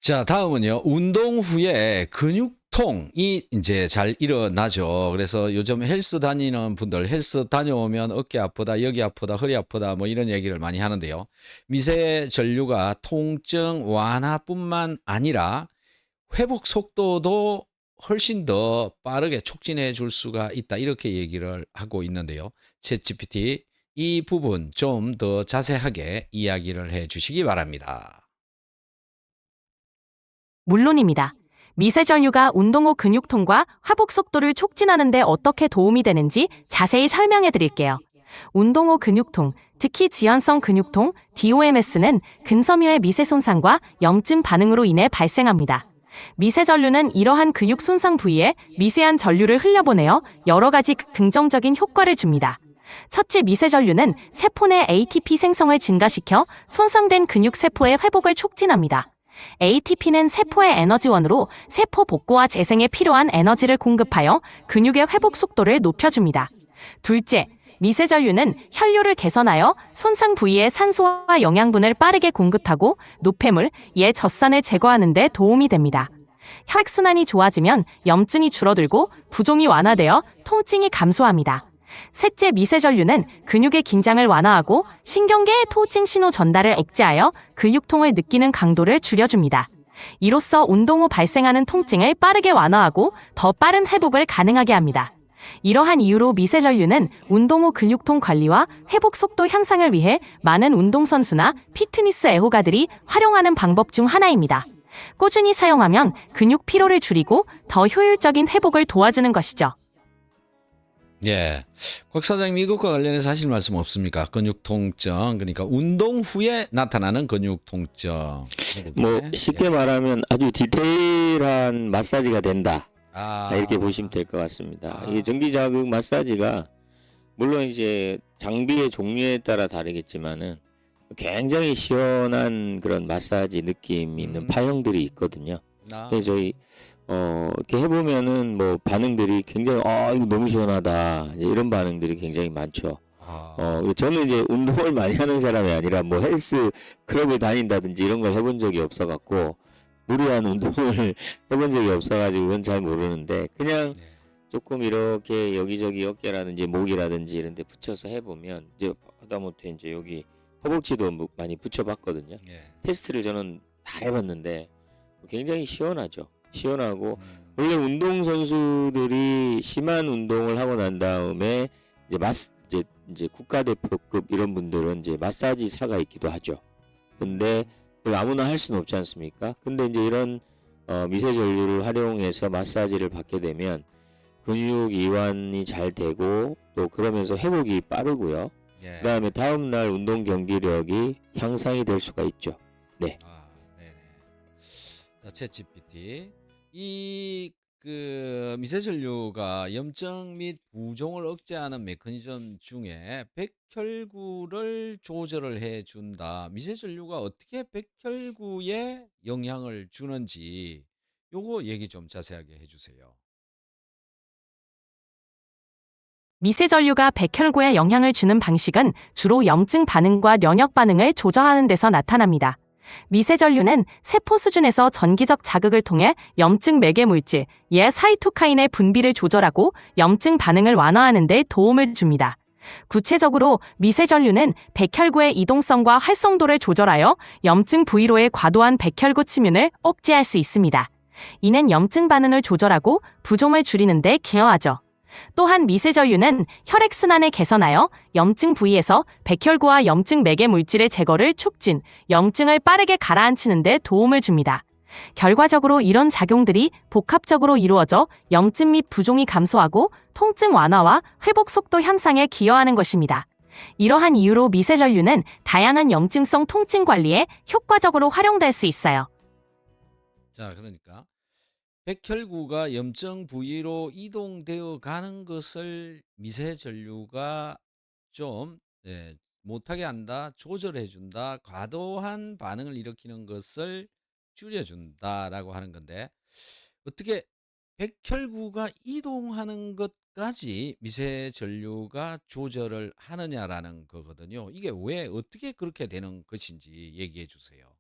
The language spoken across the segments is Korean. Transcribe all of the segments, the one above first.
자, 다음은요. 운동 후에 근육통이 이제 잘 일어나죠. 그래서 요즘 헬스 다니는 분들, 헬스 다녀오면 어깨 아프다, 여기 아프다, 허리 아프다, 뭐 이런 얘기를 많이 하는데요. 미세 전류가 통증 완화뿐만 아니라 회복 속도도 훨씬 더 빠르게 촉진해 줄 수가 있다. 이렇게 얘기를 하고 있는데요. 챗GPT 이 부분 좀 더 자세하게 이야기를 해 주시기 바랍니다. 물론입니다. 미세전류가 운동 후 근육통과 회복 속도를 촉진하는 데 어떻게 도움이 되는지 자세히 설명해 드릴게요. 운동 후 근육통, 특히 지연성 근육통, DOMS는 근섬유의 미세 손상과 염증 반응으로 인해 발생합니다. 미세전류는 이러한 근육 손상 부위에 미세한 전류를 흘려보내어 여러 가지 긍정적인 효과를 줍니다. 첫째, 미세전류는 세포 내 ATP 생성을 증가시켜 손상된 근육 세포의 회복을 촉진합니다. ATP는 세포의 에너지원으로 세포 복구와 재생에 필요한 에너지를 공급하여 근육의 회복 속도를 높여줍니다. 둘째, 미세전류는 혈류를 개선하여 손상 부위에 산소와 영양분을 빠르게 공급하고 노폐물, 젖산을 제거하는 데 도움이 됩니다. 혈액순환이 좋아지면 염증이 줄어들고 부종이 완화되어 통증이 감소합니다. 셋째, 미세전류는 근육의 긴장을 완화하고 신경계의 통증 신호 전달을 억제하여 근육통을 느끼는 강도를 줄여줍니다. 이로써 운동 후 발생하는 통증을 빠르게 완화하고 더 빠른 회복을 가능하게 합니다. 이러한 이유로 미세전류는 운동 후 근육통 관리와 회복 속도 향상을 위해 많은 운동선수나 피트니스 애호가들이 활용하는 방법 중 하나입니다. 꾸준히 사용하면 근육 피로를 줄이고 더 효율적인 회복을 도와주는 것이죠. 예. 곽 사장님 이것과 관련해서 하실 말씀 없습니까? 근육 통증, 그러니까 운동 후에 나타나는 근육 통증. 뭐 회복에. 쉽게 예. 말하면 아주 디테일한 마사지가 된다. 아, 이렇게 보시면 될 것 같습니다. 이게 아, 전기 자극 마사지가 물론 이제 장비의 종류에 따라 다르겠지만은 굉장히 시원한 그런 마사지 느낌이 있는 파형들이 있거든요. 그래서 저희 이렇게 해보면은 뭐 반응들이 굉장히 이거 너무 시원하다 이제 이런 반응들이 굉장히 많죠. 그리고 저는 이제 운동을 많이 하는 사람이 아니라 뭐 헬스 클럽을 다닌다든지 이런 걸 해본 적이 없어갖고 무리한 운동을 해본 적이 없어가지고 그건 잘 모르는데 그냥 네. 조금 이렇게 여기저기 어깨라든지 목이라든지 이런 데 붙여서 해보면 이제 하다못해 이제 여기 허벅지도 많이 붙여봤거든요. 예. 테스트를 저는 다 해봤는데 굉장히 시원하죠. 시원하고 음, 원래 운동 선수들이 심한 운동을 하고 난 다음에 이제 이제 국가대표급 이런 분들은 이제 마사지사가 있기도 하죠. 근데 그걸 아무나 할 수는 없지 않습니까? 근데 이제 이런 미세 전류를 활용해서 마사지를 받게 되면 근육 이완이 잘 되고 또 그러면서 회복이 빠르고요. 예. 그다음에 다음 날 운동 경기력이 향상이 될 수가 있죠. 네. 아, 네네. 자, 챗GPT. 이 그 미세전류가 염증 및 부종을 억제하는 메커니즘 중에 백혈구를 조절을 해 준다. 미세전류가 어떻게 백혈구에 영향을 주는지 요거 얘기 좀 자세하게 해 주세요. 미세전류가 백혈구에 영향을 주는 방식은 주로 염증 반응과 면역 반응을 조절하는 데서 나타납니다. 미세전류는 세포 수준에서 전기적 자극을 통해 염증 매개 물질, 사이토카인의 분비를 조절하고 염증 반응을 완화하는 데 도움을 줍니다. 구체적으로 미세전류는 백혈구의 이동성과 활성도를 조절하여 염증 부위로의 과도한 백혈구 침윤을 억제할 수 있습니다. 이는 염증 반응을 조절하고 부종을 줄이는 데 기여하죠. 또한 미세전류는 혈액순환을 개선하여 염증 부위에서 백혈구와 염증 매개 물질의 제거를 촉진, 염증을 빠르게 가라앉히는 데 도움을 줍니다. 결과적으로 이런 작용들이 복합적으로 이루어져 염증 및 부종이 감소하고 통증 완화와 회복 속도 향상에 기여하는 것입니다. 이러한 이유로 미세전류는 다양한 염증성 통증 관리에 효과적으로 활용될 수 있어요. 자, 그러니까 백혈구가 염증 부위로 이동되어 가는 것을 미세전류가 좀 못하게 한다, 조절해 준다, 과도한 반응을 일으키는 것을 줄여준다라고 하는 건데 어떻게 백혈구가 이동하는 것까지 미세전류가 조절을 하느냐라는 거거든요. 이게 왜 어떻게 그렇게 되는 것인지 얘기해 주세요.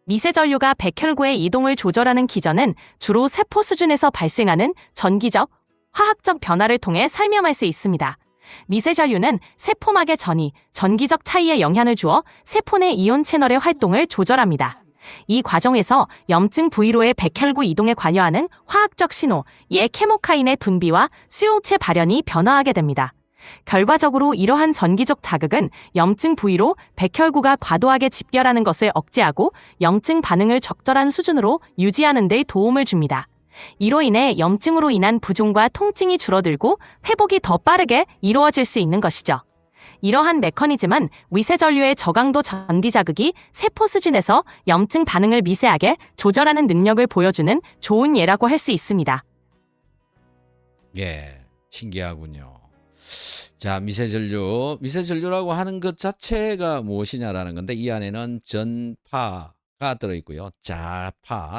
미세전류가 백혈구의 이동을 조절하는 기전은 주로 세포 수준에서 발생하는 전기적, 화학적 변화를 통해 설명할 수 있습니다. 미세전류는 세포막의 전기적 차이에 영향을 주어 세포 내 이온 채널의 활동을 조절합니다. 이 과정에서 염증 부위로의 백혈구 이동에 관여하는 화학적 신호, 케모카인의 분비와 수용체 발현이 변화하게 됩니다. 결과적으로 이러한 전기적 자극은 염증 부위로 백혈구가 과도하게 집결하는 것을 억제하고 염증 반응을 적절한 수준으로 유지하는 데 도움을 줍니다. 이로 인해 염증으로 인한 부종과 통증이 줄어들고 회복이 더 빠르게 이루어질 수 있는 것이죠. 이러한 메커니즘은 미세전류의 저강도 전기 자극이 세포 수준에서 염증 반응을 미세하게 조절하는 능력을 보여주는 좋은 예라고 할 수 있습니다. 예, 신기하군요. 자, 미세전류라고 하는 것 자체가 무엇이냐라는 건데 이 안에는 전파가 들어있고요.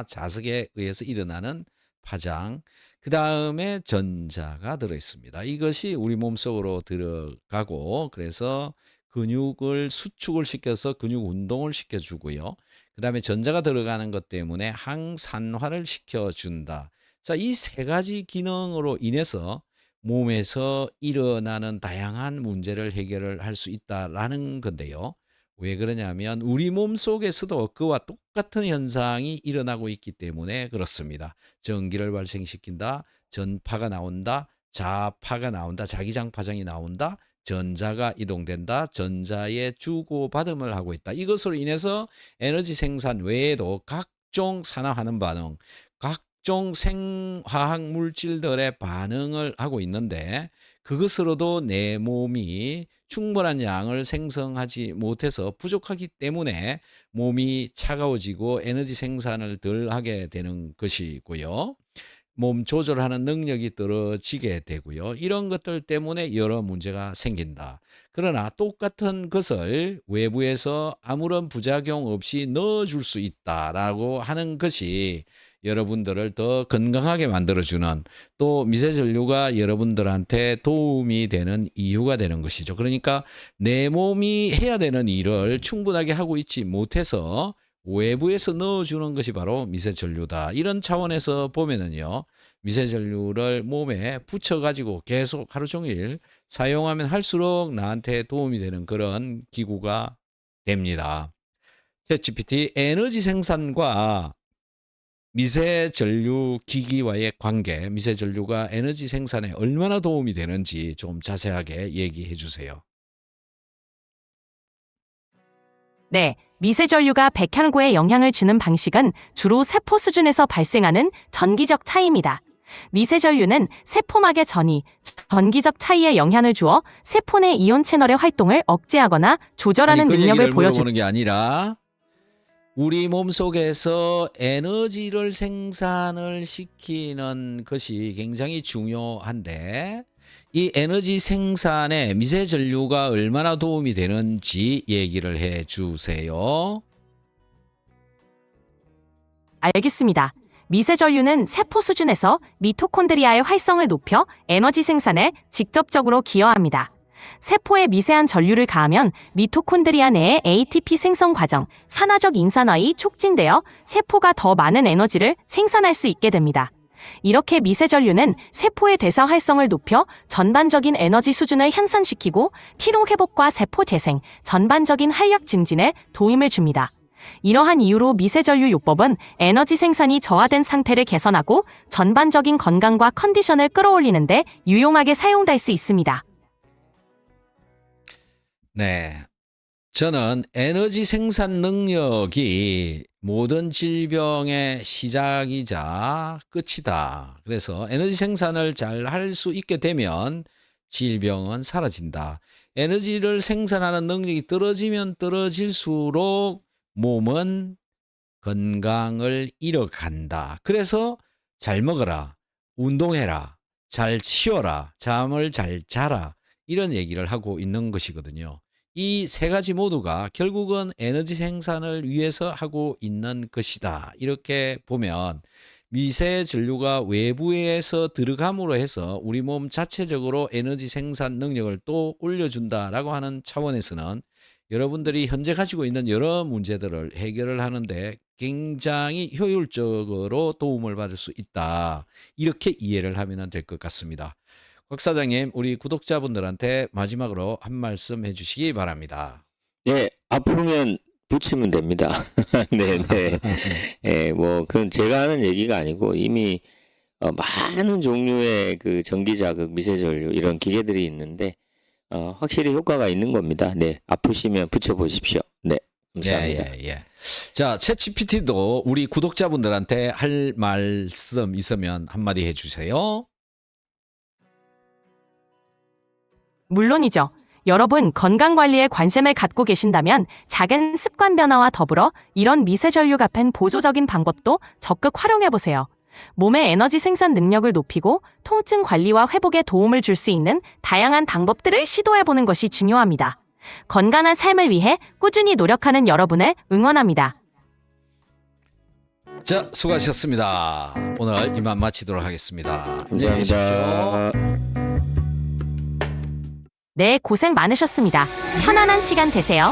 자석에 의해서 일어나는 파장, 그 다음에 전자가 들어있습니다. 이것이 우리 몸속으로 들어가고 그래서 근육을 수축을 시켜서 근육 운동을 시켜주고요. 그 다음에 전자가 들어가는 것 때문에 항산화를 시켜준다. 자, 이 세 가지 기능으로 인해서 몸에서 일어나는 다양한 문제를 해결을 할 수 있다라는 건데요. 왜 그러냐면 우리 몸 속에서도 그와 똑같은 현상이 일어나고 있기 때문에 그렇습니다. 전기를 발생시킨다, 전파가 나온다, 자파가 나온다, 자기장 파장이 나온다, 전자가 이동된다, 전자의 주고받음을 하고 있다. 이것으로 인해서 에너지 생산 외에도 각종 산화하는 반응, 각종 생화학 물질들의 반응을 하고 있는데 그것으로도 내 몸이 충분한 양을 생성하지 못해서 부족하기 때문에 몸이 차가워지고 에너지 생산을 덜 하게 되는 것이고요. 몸 조절하는 능력이 떨어지게 되고요. 이런 것들 때문에 여러 문제가 생긴다. 그러나 똑같은 것을 외부에서 아무런 부작용 없이 넣어줄 수 있다라고 하는 것이 여러분들을 더 건강하게 만들어주는 또 미세전류가 여러분들한테 도움이 되는 이유가 되는 것이죠. 그러니까 내 몸이 해야 되는 일을 충분하게 하고 있지 못해서 외부에서 넣어주는 것이 바로 미세전류다. 이런 차원에서 보면은요, 미세전류를 몸에 붙여가지고 계속 하루 종일 사용하면 할수록 나한테 도움이 되는 그런 기구가 됩니다. 챗GPT 에너지 생산과 미세전류 기기와의 관계, 미세전류가 에너지 생산에 얼마나 도움이 되는지 좀 자세하게 얘기해 주세요. 네, 미세전류가 백혈구에 영향을 주는 방식은 주로 세포 수준에서 발생하는 전기적 차이입니다. 미세전류는 세포막의 전기적 차이에 영향을 주어 세포 내 이온 채널의 활동을 억제하거나 조절하는 그 능력을 얘기를 보여줍니다. 물어보는 게 아니라 우리 몸속에서 에너지를 생산을 시키는 것이 굉장히 중요한데 이 에너지 생산에 미세전류가 얼마나 도움이 되는지 얘기를 해 주세요. 알겠습니다. 미세전류는 세포 수준에서 미토콘드리아의 활성을 높여 에너지 생산에 직접적으로 기여합니다. 세포에 미세한 전류를 가하면 미토콘드리아 내의 ATP 생성 과정, 산화적 인산화이 촉진되어 세포가 더 많은 에너지를 생산할 수 있게 됩니다. 이렇게 미세전류는 세포의 대사 활성을 높여 전반적인 에너지 수준을 향상시키고 피로 회복과 세포 재생, 전반적인 활력 증진에 도움을 줍니다. 이러한 이유로 미세전류 요법은 에너지 생산이 저하된 상태를 개선하고 전반적인 건강과 컨디션을 끌어올리는 데 유용하게 사용될 수 있습니다. 네. 저는 에너지 생산 능력이 모든 질병의 시작이자 끝이다. 그래서 에너지 생산을 잘 할 수 있게 되면 질병은 사라진다. 에너지를 생산하는 능력이 떨어지면 떨어질수록 몸은 건강을 잃어간다. 그래서 잘 먹어라, 운동해라, 잘 쉬어라, 잠을 잘 자라 이런 얘기를 하고 있는 것이거든요. 이 세 가지 모두가 결국은 에너지 생산을 위해서 하고 있는 것이다. 이렇게 보면 미세전류가 외부에서 들어감으로 해서 우리 몸 자체적으로 에너지 생산 능력을 또 올려준다라고 하는 차원에서는 여러분들이 현재 가지고 있는 여러 문제들을 해결을 하는데 굉장히 효율적으로 도움을 받을 수 있다. 이렇게 이해를 하면 될 것 같습니다. 곽 사장님, 우리 구독자분들한테 마지막으로 한 말씀 해주시기 바랍니다. 네, 아프면 붙이면 됩니다. 네, 네. 예, 뭐 그건 제가 하는 얘기가 아니고 이미 많은 종류의 그 전기자극, 미세전류 이런 기계들이 있는데 확실히 효과가 있는 겁니다. 네, 아프시면 붙여보십시오. 네, 감사합니다. 예. 자, 챗GPT도 우리 구독자분들한테 할 말씀 있으면 한마디 해주세요. 물론이죠. 여러분 건강관리에 관심을 갖고 계신다면 작은 습관 변화와 더불어 이런 미세전류 같은 보조적인 방법도 적극 활용해보세요. 몸의 에너지 생산 능력을 높이고 통증 관리와 회복에 도움을 줄 수 있는 다양한 방법들을 시도해보는 것이 중요합니다. 건강한 삶을 위해 꾸준히 노력하는 여러분을 응원합니다. 자, 수고하셨습니다. 오늘 이만 마치도록 하겠습니다. 안녕히 계십시오. 감사합니다. 네, 고생 많으셨습니다. 편안한 시간 되세요.